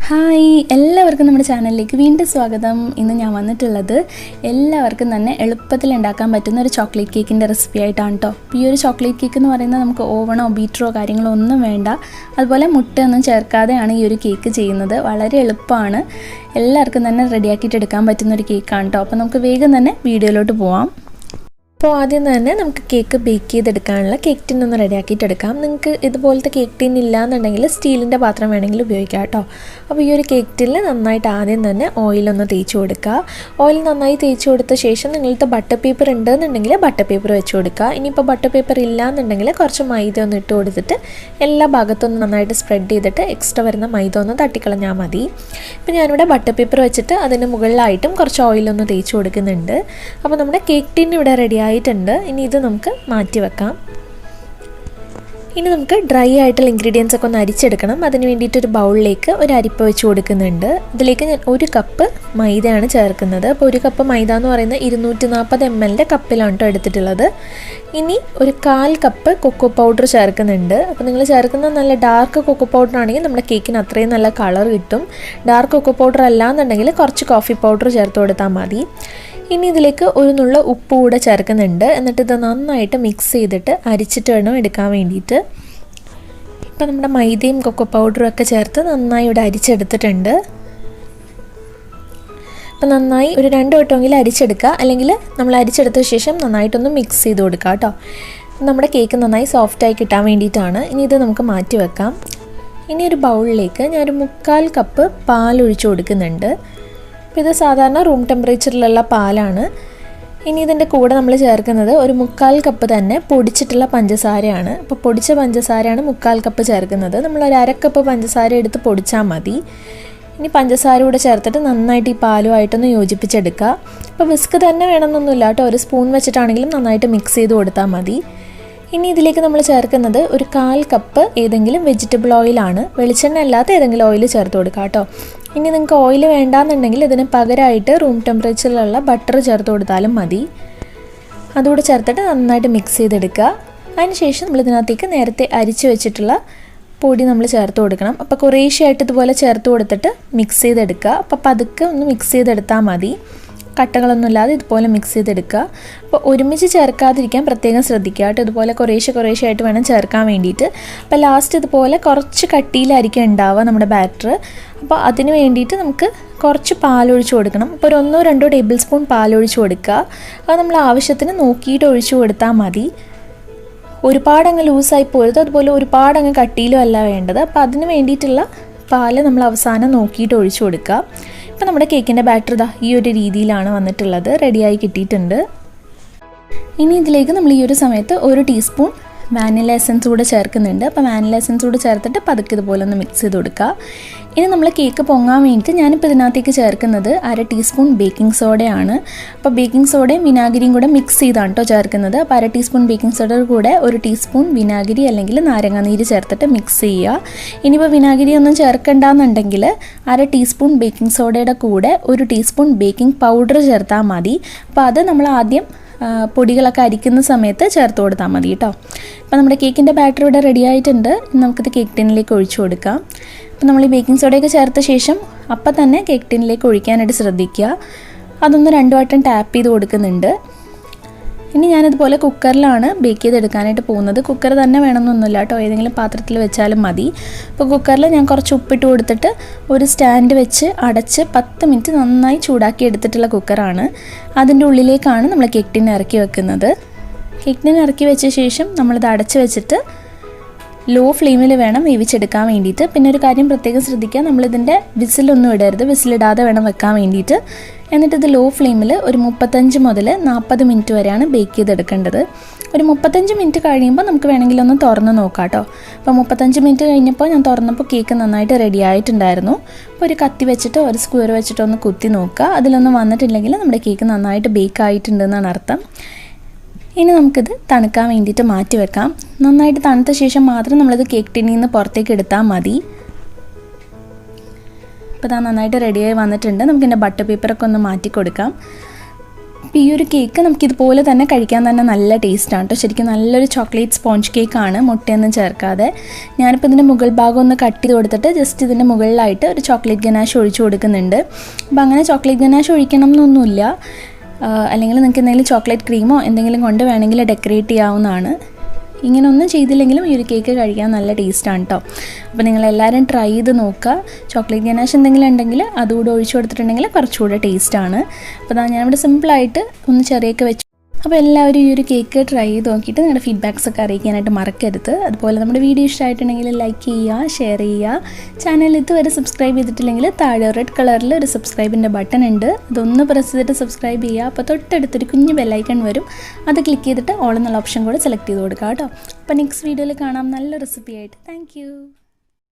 Hi എല്ലാവർക്കും നമ്മുടെ ചാനലിലേക്ക് വീണ്ടും സ്വാഗതം. ഇന്ന് ഞാൻ വന്നിട്ടുള്ളത് എല്ലാവർക്കും തന്നെ എളുപ്പത്തിൽ ഉണ്ടാക്കാൻ പറ്റുന്ന ഒരു ചോക്ലേറ്റ് കേക്കിൻ്റെ റെസിപ്പി ആയിട്ടാണ് കേട്ടോ. ഈ ഒരു ചോക്ലേറ്റ് കേക്ക് എന്ന് പറയുന്നത് നമുക്ക് ഓവണോ ബീറ്ററോ കാര്യങ്ങളോ ഒന്നും വേണ്ട, അതുപോലെ മുട്ടയൊന്നും ചേർക്കാതെയാണ് ഈ ഒരു കേക്ക് ചെയ്യുന്നത്. വളരെ എളുപ്പമാണ്, എല്ലാവർക്കും തന്നെ റെഡിയാക്കിയിട്ട് എടുക്കാൻ പറ്റുന്ന ഒരു കേക്കാണ് കേട്ടോ. അപ്പോൾ നമുക്ക് വേഗം തന്നെ വീഡിയോയിലോട്ട് പോവാം. അപ്പോൾ ആദ്യം തന്നെ നമുക്ക് കേക്ക് ബേക്ക് ചെയ്തെടുക്കാനുള്ള കേക്ക് ടിൻ ഒന്ന് റെഡിയാക്കിയിട്ടെടുക്കാം. നിങ്ങൾക്ക് ഇതുപോലത്തെ കേക്ക് ടിൻ ഇല്ലയെന്നുണ്ടെങ്കിൽ സ്റ്റീലിൻ്റെ പാത്രം വേണമെങ്കിൽ ഉപയോഗിക്കാം കേട്ടോ. അപ്പോൾ ഈ ഒരു കേക്ക് ടിന്നിൽ നന്നായിട്ട് ആദ്യം തന്നെ ഓയിലൊന്ന് തേച്ച് കൊടുക്കുക. ഓയിൽ നന്നായി തേച്ച് കൊടുത്ത ശേഷം നിങ്ങളുടെ ബട്ടർ പേപ്പർ ഉണ്ടെന്നുണ്ടെങ്കിൽ ബട്ടർ പേപ്പർ വെച്ച് കൊടുക്കുക. ഇനിയിപ്പോൾ ബട്ടർ പേപ്പർ ഇല്ലയെന്നുണ്ടെങ്കിൽ കുറച്ച് മൈദ ഒന്ന് ഇട്ട് കൊടുത്തിട്ട് എല്ലാ ഭാഗത്തൊന്നും നന്നായിട്ട് സ്പ്രെഡ് ചെയ്തിട്ട് എക്സ്ട്രാ വരുന്ന മൈദ ഒന്ന് തട്ടിക്കളഞ്ഞാൽ മതി. ഇപ്പോൾ ഞാനിവിടെ ബട്ടർ പേപ്പർ വെച്ചിട്ട് അതിന് മുകളിലായിട്ടും കുറച്ച് ഓയിലൊന്ന് തേച്ച് കൊടുക്കുന്നുണ്ട്. അപ്പോൾ നമ്മുടെ കേക്ക് ടിൻ ഇവിടെ റെഡി ആയിട്ടുണ്ട്. ഇനി ഇത് നമുക്ക് മാറ്റി വെക്കാം. ഇനി നമുക്ക് ഡ്രൈ ആയിട്ടുള്ള ഇൻഗ്രീഡിയൻസ് ഒക്കെ ഒന്ന് അരിച്ചെടുക്കണം. അതിന് വേണ്ടിയിട്ട് ഒരു ബൗളിലേക്ക് ഒരു അരിപ്പ വെച്ച് കൊടുക്കുന്നുണ്ട്. ഇതിലേക്ക് ഞാൻ 1 കപ്പ് മൈദയാണ് ചേർക്കുന്നത്. അപ്പോൾ 1 കപ്പ് മൈദ എന്ന് പറയുന്നത് 240 ml കപ്പിലാണ് കേട്ടോ എടുത്തിട്ടുള്ളത്. ഇനി ഒരു 1/4 കപ്പ് കൊക്കോ പൗഡർ ചേർക്കുന്നുണ്ട്. അപ്പോൾ നിങ്ങൾ ചേർക്കുന്ന നല്ല ഡാർക്ക് കൊക്കോ പൗഡർ ആണെങ്കിൽ നമ്മുടെ കേക്കിന് അത്രയും നല്ല കളർ കിട്ടും. ഡാർക്ക് കൊക്കോ പൗഡർ അല്ലാന്നുണ്ടെങ്കിൽ കുറച്ച് കോഫി പൗഡർ ചേർത്ത് കൊടുത്താൽ മതി. ഇനി ഇതിലേക്ക് ഒരു നുള്ള ഉപ്പ് കൂടെ ചേർക്കുന്നുണ്ട്. എന്നിട്ട് ഇത് നന്നായിട്ട് മിക്സ് ചെയ്തിട്ട് അരിച്ചിട്ട് വേണം എടുക്കാൻ വേണ്ടിയിട്ട്. ഇപ്പം നമ്മുടെ മൈദയും കൊക്കോ പൗഡറും ഒക്കെ ചേർത്ത് നന്നായി ഇവിടെ അരിച്ചെടുത്തിട്ടുണ്ട്. അപ്പം നന്നായി ഒരു 2 വട്ടമെങ്കിലും അരിച്ചെടുക്കുക, അല്ലെങ്കിൽ നമ്മൾ അരിച്ചെടുത്ത ശേഷം നന്നായിട്ടൊന്ന് മിക്സ് ചെയ്ത് കൊടുക്കുക കേട്ടോ. നമ്മുടെ കേക്ക് നന്നായി സോഫ്റ്റായി കിട്ടാൻ വേണ്ടിയിട്ടാണ്. ഇനി ഇത് നമുക്ക് മാറ്റി വെക്കാം. ഇനി ഒരു ബൗളിലേക്ക് ഞാനൊരു 1/4 കപ്പ് പാൽ ഒഴിച്ച് കൊടുക്കുന്നുണ്ട്. ഇത് സാധാരണ റൂം ടെമ്പറേച്ചറിലുള്ള പാലാണ്. ഇനി ഇതിൻ്റെ കൂടെ നമ്മൾ ചേർക്കുന്നത് ഒരു 1/4 കപ്പ് തന്നെ പൊടിച്ചിട്ടുള്ള പഞ്ചസാരയാണ്. അപ്പോൾ പൊടിച്ച പഞ്ചസാരയാണ് 1/4 കപ്പ് ചേർക്കുന്നത്. നമ്മൾ ഒരു 1/2 കപ്പ് പഞ്ചസാര എടുത്ത് പൊടിച്ചാൽ മതി. ഇനി പഞ്ചസാര കൂടെ ചേർത്തിട്ട് നന്നായിട്ട് ഈ പാലുമായിട്ടൊന്ന് യോജിപ്പിച്ചെടുക്കുക. അപ്പോൾ വിസ്ക് തന്നെ വേണമെന്നൊന്നുമില്ല കേട്ടോ, ഒരു സ്പൂൺ വെച്ചിട്ടാണെങ്കിലും നന്നായിട്ട് മിക്സ് ചെയ്ത് കൊടുത്താൽ മതി. ഇനി ഇതിലേക്ക് നമ്മൾ ചേർക്കുന്നത് ഒരു 1/4 കപ്പ് ഏതെങ്കിലും വെജിറ്റബിൾ ഓയിലാണ്. വെളിച്ചെണ്ണ അല്ലാത്ത ഏതെങ്കിലും ഓയിൽ ചേർത്ത് കൊടുക്കുക കേട്ടോ. ഇനി നിങ്ങൾക്ക് ഓയിൽ വേണ്ടാന്നുണ്ടെങ്കിൽ ഇതിന് പകരമായിട്ട് റൂം ടെമ്പറേച്ചറിലുള്ള ബട്ടർ ചേർത്ത് കൊടുത്താലും മതി. അതുകൂടെ ചേർത്തിട്ട് നന്നായിട്ട് മിക്സ് ചെയ്തെടുക്കുക. അതിനുശേഷം നമ്മൾ ഇതിനകത്തേക്ക് നേരത്തെ അരിച്ച് വെച്ചിട്ടുള്ള പൊടി നമ്മൾ ചേർത്ത് കൊടുക്കണം. അപ്പോൾ കുറേശ്ശെയായിട്ട് ഇതുപോലെ ചേർത്ത് കൊടുത്തിട്ട് മിക്സ് ചെയ്തെടുക്കുക. അപ്പോൾ പതുക്കെ ഒന്ന് മിക്സ് ചെയ്തെടുത്താൽ മതി, കട്ടകളൊന്നുമില്ലാതെ ഇതുപോലെ മിക്സ് ചെയ്തെടുക്കുക. അപ്പോൾ ഒരുമിച്ച് ചേർക്കാതിരിക്കാൻ പ്രത്യേകം ശ്രദ്ധിക്കുക കേട്ടോ. ഇതുപോലെ കുറേശ്ശെയായിട്ട് വേണം ചേർക്കാൻ വേണ്ടിയിട്ട്. അപ്പോൾ ലാസ്റ്റ് ഇതുപോലെ കുറച്ച് കട്ടിയിലായിരിക്കും ഉണ്ടാവുക നമ്മുടെ ബാറ്റർ. അപ്പോൾ അതിന് വേണ്ടിയിട്ട് നമുക്ക് കുറച്ച് പാലൊഴിച്ച് കൊടുക്കണം. അപ്പോൾ ഒരു 1-2 ടേബിൾ സ്പൂൺ പാലൊഴിച്ച് കൊടുക്കുക. അത് നമ്മൾ ആവശ്യത്തിന് നോക്കിയിട്ട് ഒഴിച്ച് കൊടുത്താൽ മതി. ഒരുപാടങ്ങ് ലൂസായി പോരുത്, അതുപോലെ ഒരുപാടങ്ങ് കട്ടിയിലും അല്ല വേണ്ടത്. അപ്പോൾ അതിന് വേണ്ടിയിട്ടുള്ള പാല് നമ്മൾ അവസാനം നോക്കിയിട്ട് ഒഴിച്ച് കൊടുക്കുക. ഇപ്പോൾ നമ്മുടെ കേക്കിൻ്റെ ബാറ്റർ ഇതാ ഈ ഒരു രീതിയിലാണ് വന്നിട്ടുള്ളത്, റെഡിയായി കിട്ടിയിട്ടുണ്ട്. ഇനി ഇതിലേക്ക് നമ്മൾ ഈ ഒരു സമയത്ത് 1 ടീസ്പൂൺ വാനില എസൻസ് കൂടെ ചേർക്കുന്നുണ്ട്. അപ്പോൾ വാനില എസൻസ് കൂടെ ചേർത്തിട്ട് പതുക്കെ ഇതുപോലെ ഒന്ന് മിക്സ് ചെയ്ത് കൊടുക്കുക. ഇനി നമ്മൾ കേക്ക് പൊങ്ങാൻ വേണ്ടിയിട്ട് ഞാനിപ്പോൾ ഇതിനകത്തേക്ക് ചേർക്കുന്നത് 1/2 ടീസ്പൂൺ ബേക്കിംഗ് സോഡയാണ്. അപ്പോൾ ബേക്കിംഗ് സോഡയും വിനാഗിരിയും കൂടെ മിക്സ് ചെയ്താണ് കേട്ടോ ചേർക്കുന്നത്. അപ്പോൾ 1/2 ടീസ്പൂൺ ബേക്കിംഗ് സോഡയുടെ കൂടെ 1 ടീസ്പൂൺ വിനാഗിരി അല്ലെങ്കിൽ നാരങ്ങാനീര് ചേർത്തിട്ട് മിക്സ് ചെയ്യുക. ഇനിയിപ്പോൾ വിനാഗിരി ഒന്നും ചേർക്കണ്ടെന്നുണ്ടെങ്കിൽ 1/2 ടീസ്പൂൺ ബേക്കിംഗ് സോഡയുടെ കൂടെ 1 ടീസ്പൂൺ ബേക്കിംഗ് പൗഡർ ചേർത്താൽ മതി. അപ്പോൾ അത് നമ്മൾ ആദ്യം പൊടികളൊക്കെ അരിക്കുന്ന സമയത്ത് ചേർത്ത് കൊടുത്താൽ മതി കേട്ടോ. അപ്പോൾ നമ്മുടെ കേക്കിൻ്റെ ബാറ്റർ ഇവിടെ റെഡി ആയിട്ടുണ്ട്. നമുക്കിത് കേക്ക് ടിന്നിലേക്ക് ഒഴിച്ചു കൊടുക്കാം. അപ്പോൾ നമ്മൾ ഈ ബേക്കിംഗ് സോഡയൊക്കെ ചേർത്ത ശേഷം അപ്പം തന്നെ കേക്ക് ടിന്നിലേക്ക് ഒഴിക്കാനായിട്ട് ശ്രദ്ധിക്കുക. അതൊന്ന് 2 വട്ടം ടാപ്പ് ചെയ്ത് കൊടുക്കുന്നുണ്ട്. ഇനി ഞാനിതുപോലെ കുക്കറിലാണ് ബേക്ക് ചെയ്തെടുക്കാനായിട്ട് പോകുന്നത്. കുക്കർ തന്നെ വേണമെന്നൊന്നുമില്ല കേട്ടോ, ഏതെങ്കിലും പാത്രത്തിൽ വെച്ചാലും മതി. അപ്പോൾ കുക്കറിൽ ഞാൻ കുറച്ച് ഉപ്പിട്ട് കൊടുത്തിട്ട് ഒരു സ്റ്റാൻഡ് വെച്ച് അടച്ച് 10 മിനിറ്റ് നന്നായി ചൂടാക്കി എടുത്തിട്ടുള്ള കുക്കറാണ്. അതിൻ്റെ ഉള്ളിലേക്കാണ് നമ്മൾ കേക്ക് ടിൻ ഇറക്കി വെക്കുന്നത്. കേക്ക് ടിൻ ഇറക്കി വെച്ച ശേഷം നമ്മളിത് അടച്ച് വെച്ചിട്ട് ലോ ഫ്ലെയിമിൽ വേണം വേവിച്ചെടുക്കാൻ വേണ്ടിയിട്ട്. പിന്നെ ഒരു കാര്യം പ്രത്യേകം ശ്രദ്ധിക്കുക, നമ്മളിതിൻ്റെ വിസിലൊന്നും ഇടരുത്, വിസിലിടാതെ വേണം വെക്കാൻ വേണ്ടിയിട്ട്. എന്നിട്ട് ഇത് ലോ ഫ്ലെയിമിൽ ഒരു 35 മുതൽ 40 മിനിറ്റ് വരെയാണ് ബേക്ക് ചെയ്തെടുക്കേണ്ടത്. ഒരു 35 മിനിറ്റ് കഴിയുമ്പോൾ നമുക്ക് വേണമെങ്കിൽ ഒന്ന് തുറന്ന് നോക്കാം കേട്ടോ. അപ്പോൾ 35 മിനിറ്റ് കഴിഞ്ഞപ്പോൾ ഞാൻ തുറന്നപ്പോൾ കേക്ക് നന്നായിട്ട് റെഡി ആയിട്ടുണ്ടായിരുന്നു. അപ്പോൾ ഒരു കത്തി വെച്ചിട്ട് ഒരു സ്ക്വയർ വെച്ചിട്ട് ഒന്ന് കുത്തി നോക്കുക. അതിലൊന്നും വന്നിട്ടില്ലെങ്കിൽ നമ്മുടെ കേക്ക് നന്നായിട്ട് ബേക്ക് ആയിട്ടുണ്ടെന്നാണ് അർത്ഥം. ഇനി നമുക്കിത് തണുക്കാൻ വേണ്ടിയിട്ട് മാറ്റി വെക്കാം. നന്നായിട്ട് തണുത്ത ശേഷം മാത്രം നമ്മളിത് കേക്ക് ടിന്നിൽ നിന്ന് പുറത്തേക്ക് എടുത്താൽ മതി. അപ്പോൾ ഇത് നന്നായിട്ട് റെഡിയായി വന്നിട്ടുണ്ട്. നമുക്കിതിൻ്റെ ബട്ടർ പേപ്പറൊക്കെ ഒന്ന് മാറ്റി കൊടുക്കാം. അപ്പോൾ ഈ ഒരു കേക്ക് നമുക്കിതുപോലെ തന്നെ കഴിക്കാൻ തന്നെ നല്ല ടേസ്റ്റാണ് കേട്ടോ. ശരിക്കും നല്ലൊരു ചോക്ലേറ്റ് സ്പോഞ്ച് കേക്കാണ്, മുട്ടയൊന്നും ചേർക്കാതെ. ഞാനിപ്പോൾ ഇതിൻ്റെ മുകൾ ഭാഗം ഒന്ന് കട്ട് ചെയ്ത് കൊടുത്തിട്ട് ജസ്റ്റ് ഇതിൻ്റെ മുകളിലായിട്ട് ഒരു ചോക്ലേറ്റ് ഗനാഷ് ഒഴിച്ചു കൊടുക്കുന്നുണ്ട്. അപ്പോൾ അങ്ങനെ ചോക്ലേറ്റ് ഗനാഷ് ഒഴിക്കണം എന്നൊന്നുമില്ല, അല്ലെങ്കിൽ നിങ്ങൾക്ക് എന്തെങ്കിലും ചോക്ലേറ്റ് ക്രീമോ എന്തെങ്കിലും കൊണ്ട് വേണമെങ്കിൽ ഡെക്കറേറ്റ് ചെയ്യാവുന്നതാണ്. ഇങ്ങനെ ഒന്നും ചെയ്തില്ലെങ്കിലും ഈ ഒരു കേക്ക് കഴിക്കാൻ നല്ല ടേസ്റ്റാണ് കേട്ടോ. അപ്പോൾ നിങ്ങളെല്ലാവരും ട്രൈ ചെയ്ത് നോക്കുക. ചോക്ലേറ്റ് ഗനാഷ് എന്തെങ്കിലും ഉണ്ടെങ്കിൽ അതുകൂടെ ഒഴിച്ചു കൊടുത്തിട്ടുണ്ടെങ്കിൽ കുറച്ചുകൂടെ ടേസ്റ്റാണ്. അപ്പോൾ ഞാനിവിടെ സിമ്പിളായിട്ട് ഒന്ന് ചെറിയൊക്കെ വെച്ചു. അപ്പോൾ എല്ലാവരും ഈ ഒരു കേക്ക് ട്രൈ ചെയ്ത് നോക്കിയിട്ട് നിങ്ങളുടെ ഫീഡ്ബാക്സ് ഒക്കെ അറിയിക്കാനായിട്ട് മറക്കരുത്. അതുപോലെ നമ്മുടെ വീഡിയോ ഇഷ്ടമായിട്ടുണ്ടെങ്കിൽ ലൈക്ക് ചെയ്യുക, ഷെയർ ചെയ്യുക. ചാനൽ ഇതുവരെ സബ്സ്ക്രൈബ് ചെയ്തിട്ടില്ലെങ്കിൽ താഴെ റെഡ് കളറിൽ ഒരു സബ്സ്ക്രൈബിൻ്റെ ബട്ടൺ ഉണ്ട്, അതൊന്ന് പ്രസ് ചെയ്തിട്ട് സബ്സ്ക്രൈബ് ചെയ്യുക. അപ്പോൾ തൊട്ടടുത്തൊരു കുഞ്ഞ് ബെല്ലൈക്കൺ വരും, അത് ക്ലിക്ക് ചെയ്തിട്ട് ഓൾ എന്നുള്ള ഓപ്ഷൻ കൂടെ സെലക്ട് ചെയ്ത് കൊടുക്കുക കേട്ടോ. അപ്പോൾ നെക്സ്റ്റ് വീഡിയോയിൽ കാണാം നല്ല റെസിപ്പി ആയിട്ട്. താങ്ക്